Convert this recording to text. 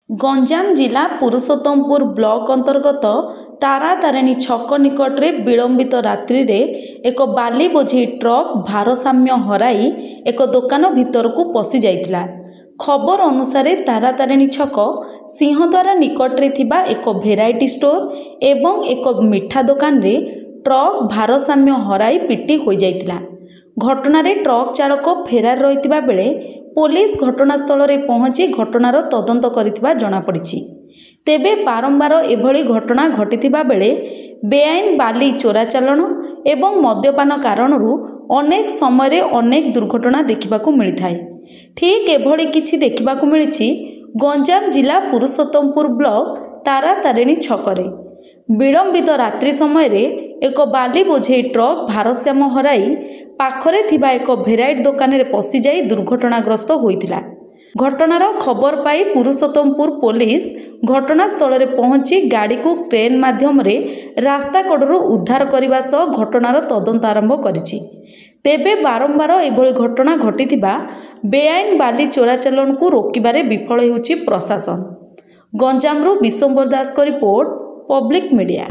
गंजाम जिला पुरुषोत्तमपुर ब्लॉक अंतर्गत तारातारिणी छक निकटरे विलंबित रात्रि रे एक बाली बोझी ट्रक भारसाम्य हराई एक दुकान भितर को पशि जाइतिला। खबर अनुसार तारातारिणी छक सिंहद्वार निकटरे थिबा एक भेराइटी स्टोर एवं एक मिठा दुकान रे ट्रक भारसाम्य हराई पिटी हो जाइतिला। घटनारे ट्रक चालक फेरार रहितिबा बेले पुलिस घटनास्थल रे पहुंची घटनार तदंत करिथिबा जणा पड़िछि। तेबे बारंबार एभली घटना घटिथिबा बेले बेआईन बाली चोराचालन एवं मद्यपान कारणरू अनेक समय अनेक दुर्घटना देखिबाकू मिलिथाय। ठीक एभली किछि देखिबाकू मिलिछि गंजाम जिला पुरुषोत्तमपुर ब्लॉक तारातारिणी छकरे। विलंबित रात्रि समय एक बाली बोझे ट्रक भारसाम्य हराई पाखरे थिबा एक भेराइट दुकान रे पशि जाई दुर्घटनाग्रस्त होइतिला। घटनार खबर पाई पुरुषोत्तमपुर पुलिस घटनास्थल रे पहुंची गाड़ी को क्रेन माध्यम रे रास्ता कड़रू उद्धार करने सह घटनार तदंत आरंभ करिछि। तेबे बारंबार एभली घटना घटिथिबा बेआईन बाली चोराचालन को रोकिबारे विफल हेउछि प्रशासन। गंजामरू विश्वम्बर दास को रिपोर्ट, पब्लिक मीडिया।